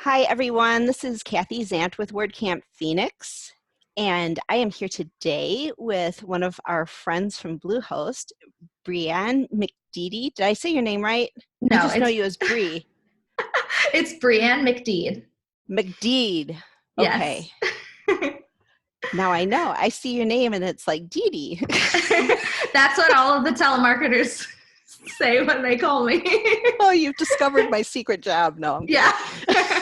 Hi, everyone. This is Kathy Zant with WordCamp Phoenix, and I am here today with one of our friends from Bluehost, Brianne McDeedy. Did I say your name right? No, I just know you as Bree. It's Brianne McDeed. McDeed. Yes. Okay. Now I know. I see your name and it's like Dee. That's what all of the telemarketers say when they call me. Oh, you've discovered my secret job. No, I'm kidding. Yeah.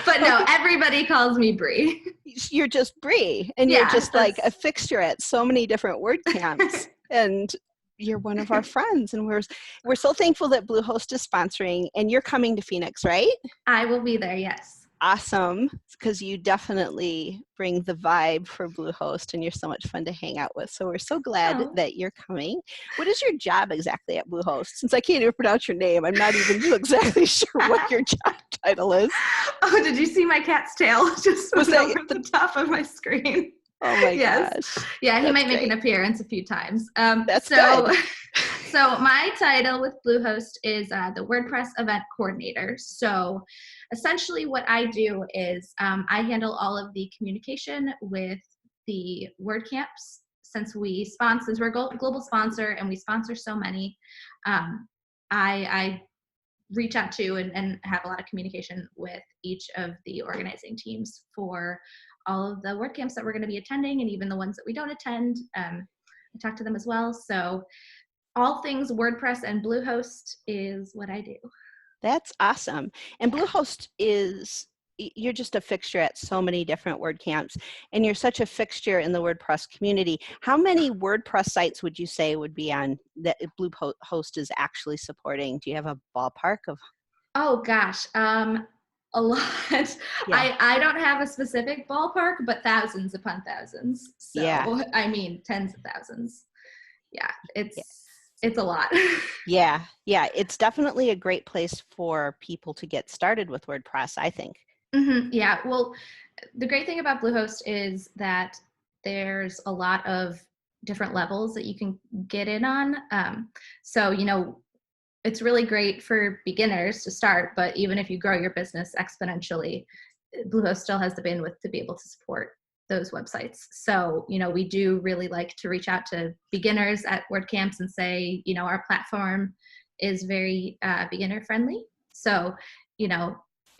But no, everybody calls me Bree. You're just Bree, and you're just like a fixture at so many different WordCamps, and you're one of our friends, and we're so thankful that Bluehost is sponsoring, and you're coming to Phoenix, right? I will be there, yes. Awesome, because you definitely bring the vibe for Bluehost, and you're so much fun to hang out with. So we're so glad that you're coming. What is your job exactly at Bluehost? Since I can't even pronounce your name, I'm not even exactly sure what your job title is. Oh, did you see my cat's tail? Just was over the top of my screen. Oh my gosh. Yeah, he might make an appearance a few times. That's good. So my title with Bluehost is the WordPress event coordinator. So essentially what I do is I handle all of the communication with the WordCamps. Since we're a global sponsor and we sponsor so many, I reach out to and have a lot of communication with each of the organizing teams for all of the WordCamps that we're going to be attending, and even the ones that we don't attend. I talk to them as well. So all things WordPress and Bluehost is what I do. That's awesome. And Bluehost you're just a fixture at so many different WordCamps, and you're such a fixture in the WordPress community. How many WordPress sites would you say would be on that Bluehost is actually supporting? Do you have a ballpark of? Oh gosh, a lot. Yeah. I don't have a specific ballpark, but thousands upon thousands. So yeah. I mean, tens of thousands. Yeah, it's a lot. Yeah, it's definitely a great place for people to get started with WordPress, I think. Mm-hmm. Yeah, well, the great thing about Bluehost is that there's a lot of different levels that you can get in on. So, it's really great for beginners to start, but even if you grow your business exponentially, Bluehost still has the bandwidth to be able to support those websites. So, we do really like to reach out to beginners at WordCamps and say, our platform is very beginner friendly. So,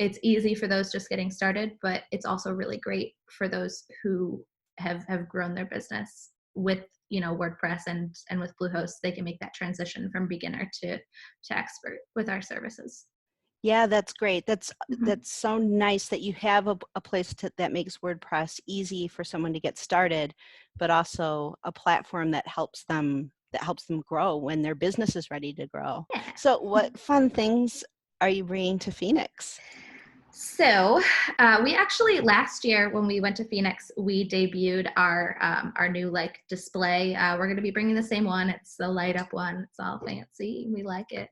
it's easy for those just getting started, but it's also really great for those who have grown their business with WordPress and with Bluehost. They can make that transition from beginner to expert with our services. Yeah, that's great. That's so nice that you have a place that makes WordPress easy for someone to get started, but also a platform that helps them grow when their business is ready to grow. Yeah. So what fun things are you bringing to Phoenix? So we actually, last year when we went to Phoenix, we debuted our new display. We're going to be bringing the same one. It's the light up one. It's all fancy. We like it.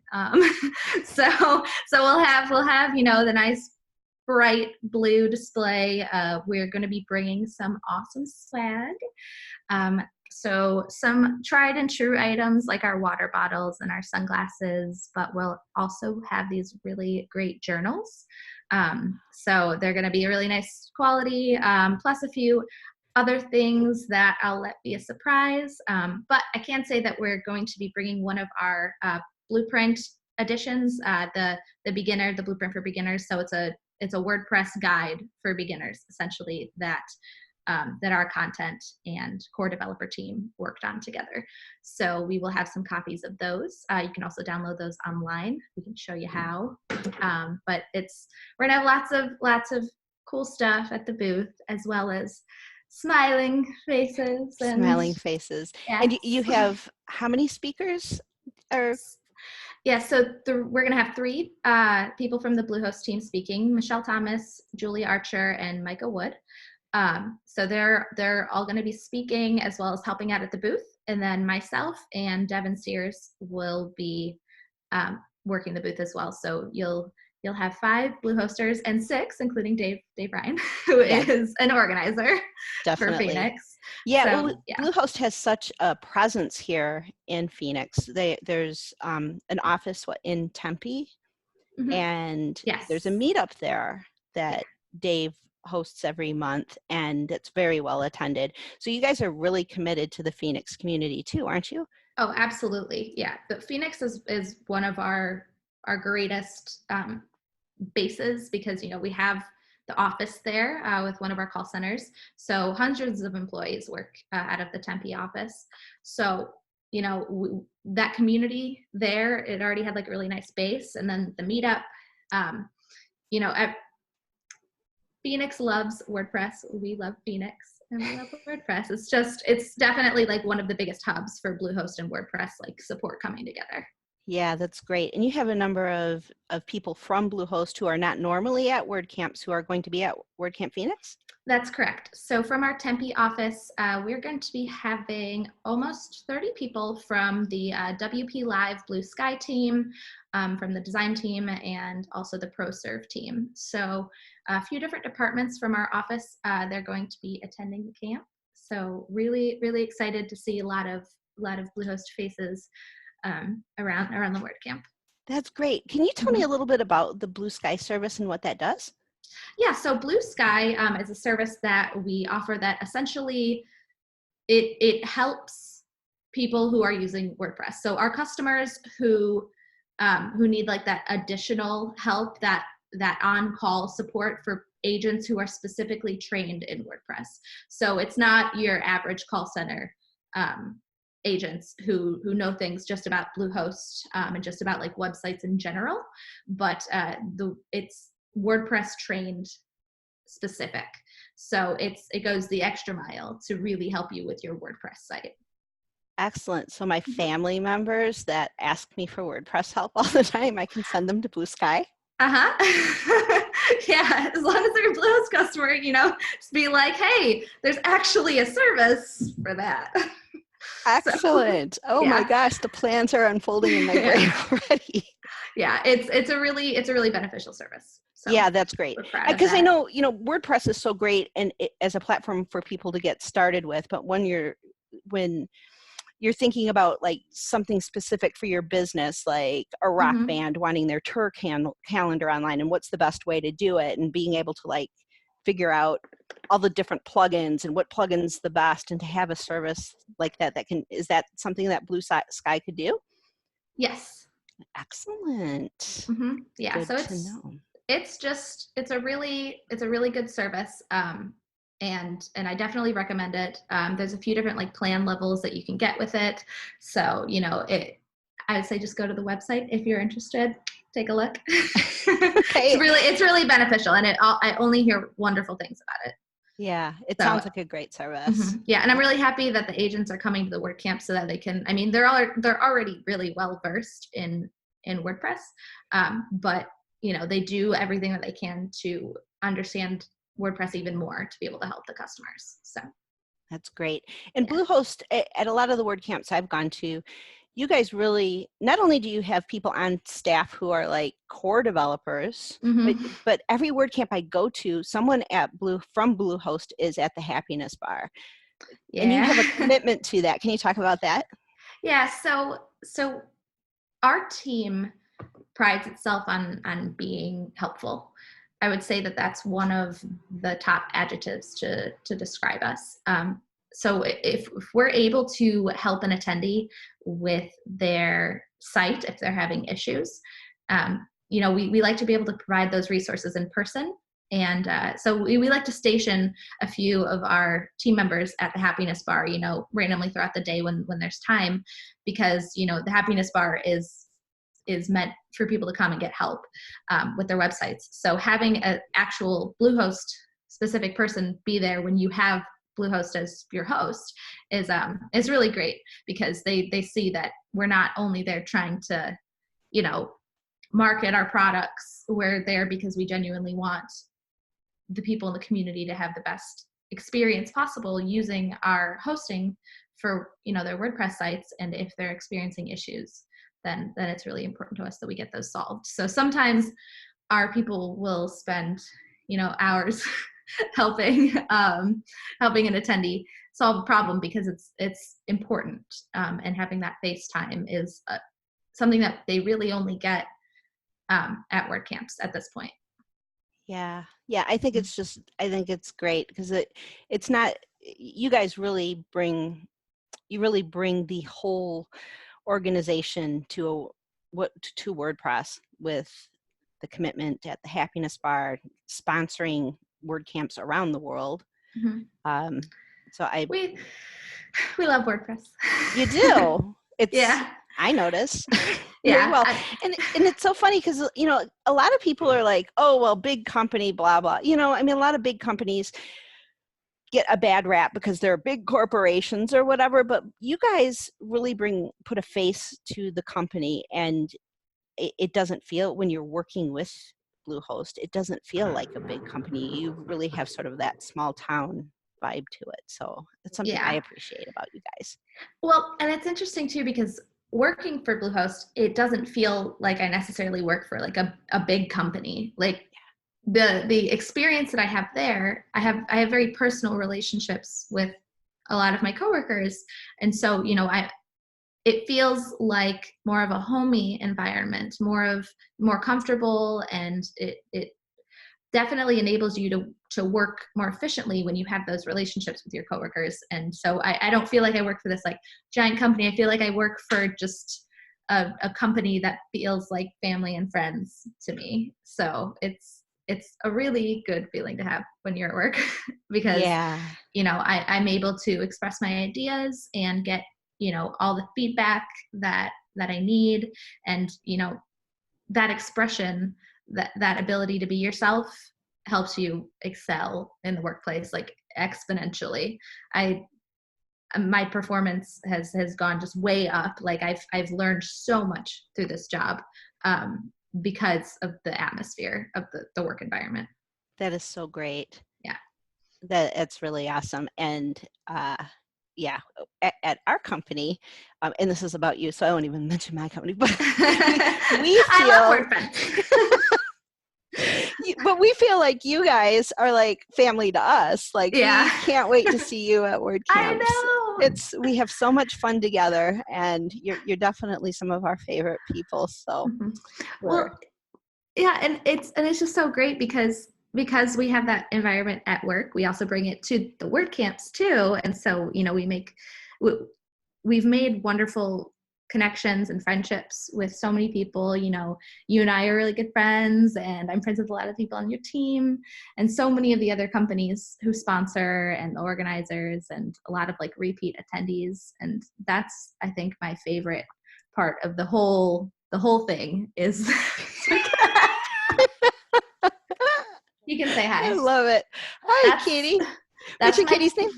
So we'll have the nice bright blue display. We're going to be bringing some awesome swag. So some tried and true items like our water bottles and our sunglasses, but we'll also have these really great journals. So they're going to be a really nice quality, plus a few other things that I'll let be a surprise. But I can say that we're going to be bringing one of our blueprint editions, the blueprint for beginners. So it's a WordPress guide for beginners, essentially, that our content and core developer team worked on together. So we will have some copies of those. You can also download those online. We can show you how. But we're gonna have lots of cool stuff at the booth, as well as smiling faces. Yes. And you have how many speakers? Yeah, so we're going to have three people from the Bluehost team speaking: Michelle Thomas, Julie Archer, and Micah Wood. So they're all going to be speaking as well as helping out at the booth, and then myself and Devin Sears will be working the booth as well. So you'll have 5 Bluehosters and 6, including Dave Ryan, who is an organizer for Phoenix. Yeah, so, Bluehost has such a presence here in Phoenix. There's an office in Tempe. Mhm. and there's a Yes. meetup there Yeah. that Dave hosts every month, and it's very well attended. So you guys are really committed to the Phoenix community too, aren't you? Oh, absolutely. Yeah. But Phoenix is one of our greatest bases because we have the office there with one of our call centers. So hundreds of employees work out of the Tempe office. So that community there, it already had like a really nice base, and then the meetup. Um, Phoenix loves WordPress. We love Phoenix and we love WordPress. It's definitely like one of the biggest hubs for Bluehost and WordPress like support coming together. Yeah, that's great. And you have a number of people from Bluehost who are not normally at WordCamps who are going to be at WordCamp Phoenix? That's correct. So from our Tempe office, we're going to be having almost 30 people from the WP Live Blue Sky team, from the design team, and also the ProServe team. So a few different departments from our office, they're going to be attending the camp. So really, really excited to see a lot of Bluehost faces around the WordCamp. That's great. Can you tell me a Mhm. little bit about the Blue Sky service and what that does? Yeah, so Blue Sky is a service that we offer that essentially it helps people who are using WordPress. So our customers who need like that additional help, that on-call support for agents who are specifically trained in WordPress. So it's not your average call center agents who know things just about Bluehost and just about like websites in general, but it's WordPress trained specific. So it goes the extra mile to really help you with your WordPress site. Excellent. So my Mhm. family members that ask me for WordPress help all the time, I can send them to Blue Sky. Uh-huh. Yeah, as long as they're a Bluehost customer, just be like, hey, there's actually a service for that. So Excellent. Oh my yeah. gosh, the plans are unfolding in my brain Yeah. already. Yeah, it's a really beneficial service. So Yeah, that's great. we're proud of Because I that. know, WordPress is so great and as a platform for people to get started with, but when you're thinking about like something specific for your business, like a rock Hmm. band wanting their tour calendar online and what's the best way to do it, and being able to like figure out all the different plugins and what plugins the best, and to have a service like that is that something that Blue Sky could do? Yes. Excellent. Yeah, Good so to know. it's a really good service, and I definitely recommend it. There's a few different like plan levels that you can get with it, so I would say just go to the website if you're interested. Take a look. it's Okay. really it's really beneficial, and I only hear wonderful things about it. Yeah, it So sounds like a great service. yeah, and I'm really happy that the agents are coming to the WordCamp so that they can. I mean, they're already really well versed in WordPress, but they do everything that they can to understand WordPress even more to be able to help the customers. So That's great. And yeah. Bluehost, at a lot of the WordCamps I've gone to, you guys really, not only do you have people on staff who are like core developers, but Hmm. but every WordCamp I go to, someone from Bluehost is at the happiness bar. And you Yeah. have a commitment to that. Can you talk about that? Yeah. So our team prides itself on being helpful. I would say that that's one of the top adjectives to describe us. So if we're able to help an attendee with their site, if they're having issues, we like to be able to provide those resources in person. And so we like to station a few of our team members at the happiness bar, randomly throughout the day when there's time, because the happiness bar is meant for people to come and get help with their websites. So having an actual Bluehost specific person be there when you have Bluehost as your host is really great, because they see that we're not only there trying to market our products. We're there because we genuinely want the people in the community to have the best experience possible using our hosting for their WordPress sites. And if they're experiencing issues, then it's really important to us that we get those solved. So sometimes our people will spend hours helping helping an attendee solve a problem, because it's important, and having that face time is something that they really only get at WordCamps at this point. Yeah. Yeah. I think it's great because it's not, you guys really bring the whole organization to WordPress with the commitment at the Happiness Bar, sponsoring WordCamps around the world. Mhm. So we love WordPress. You do. Yeah. I notice very Yeah. well. And it's so funny because, a lot of people are like, oh, well, big company, blah, blah. I mean, a lot of big companies get a bad rap because they're big corporations or whatever, but you guys really put a face to the company, and it doesn't feel, when you're working with Bluehost, it doesn't feel like a big company. You really have sort of that small town vibe to it. So that's something I Yeah. appreciate about you guys. Well, and it's interesting too, because working for Bluehost, it doesn't feel like I necessarily work for like a big company. Like the experience that I have there, I have very personal relationships with a lot of my coworkers. And so, it feels like more of a homey environment, more comfortable, and it definitely enables you to work more efficiently when you have those relationships with your coworkers. And so I don't feel like I work for this like giant company. I feel like I work for just a company that feels like family and friends to me. So it's a really good feeling to have when you're at work because, Yeah. I'm able to express my ideas and get, all the feedback that I need. And, that expression, that ability to be yourself helps you excel in the workplace like exponentially. My performance has gone just way up. Like I've learned so much through this job because of the atmosphere of the work environment. That is so great. Yeah. That's really awesome. And yeah, at our company, and this is about you, so I won't even mention my company, but we I love feel WordPress. but we feel like you guys are like family to us. Like Yeah. we can't wait to see you at WordCamps. I know. We have so much fun together, and you're definitely some of our favorite people. So Mm-hmm. Well, yeah, and it's just so great because we have that environment at work. We also bring it to the WordCamps too, and so we've made wonderful connections and friendships with so many people. You and I are really good friends, and I'm friends with a lot of people on your team, and so many of the other companies who sponsor and the organizers, and a lot of like repeat attendees. And that's, I think, my favorite part of the whole thing is you can say hi. I love it. Hi, Katie. What's your kitty's name?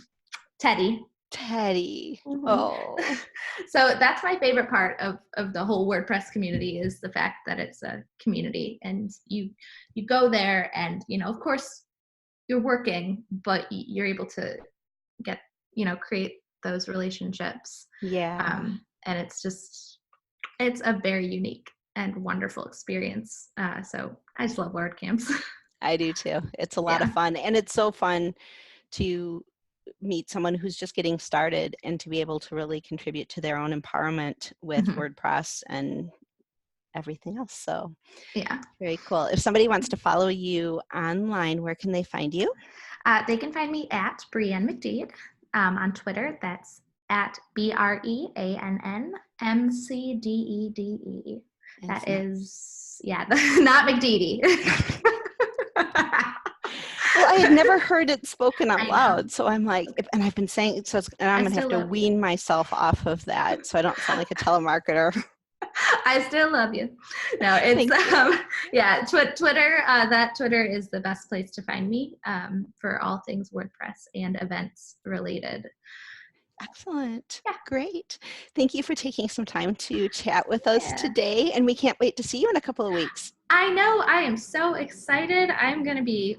Teddy. Teddy. Mm-hmm. Oh. So that's my favorite part of the whole WordPress community, is the fact that it's a community, and you go there, and of course you're working, but you're able to get create those relationships. Yeah. And it's a very unique and wonderful experience. So I just love WordCamps. I do too. It's a lot of fun, and it's so fun to meet someone who's just getting started and to be able to really contribute to their own empowerment with WordPress and everything else. So yeah, very cool. If somebody wants to follow you online, where can they find you? They can find me at Brienne McDeed on Twitter. That's at BREANNMCDEDE. That is, not McDeedy. Well, I had never heard it spoken out I know. loud, so I'm like, and I've been saying it, and I'm going to have to wean myself off of that so I don't sound like a telemarketer. I still love you. No, it's Twitter. That Twitter is the best place to find me for all things WordPress and events related. Excellent. Yeah. Great. Thank you for taking some time to chat with us today, and we can't wait to see you in a couple of weeks. I know. I am so excited. I'm going to be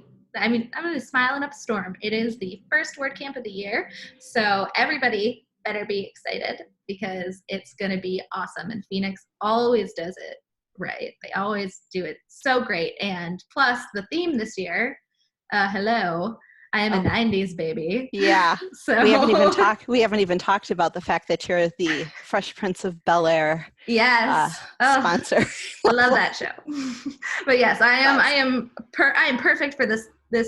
smiling up a storm. It is the first WordCamp of the year, so everybody better be excited because it's going to be awesome. And Phoenix always does it right. They always do it so great. And plus, the theme this year, hello, I am a 90s baby. Yeah. So We haven't even talked about the fact that you're the Fresh Prince of Bel-Air yes. sponsor. I love that show. But yes, I am perfect for this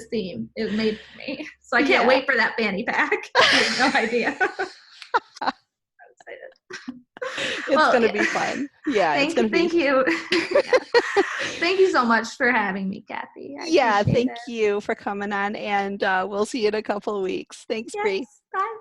theme. It was made for me. So I can't wait for that fanny pack. You have no idea. I'm excited. It's going to be fun. Yeah, it's going to be. Thank you. Thank you so much for having me, Kathy. Thank you for coming on, and we'll see you in a couple of weeks. Thanks, Bree. Bye.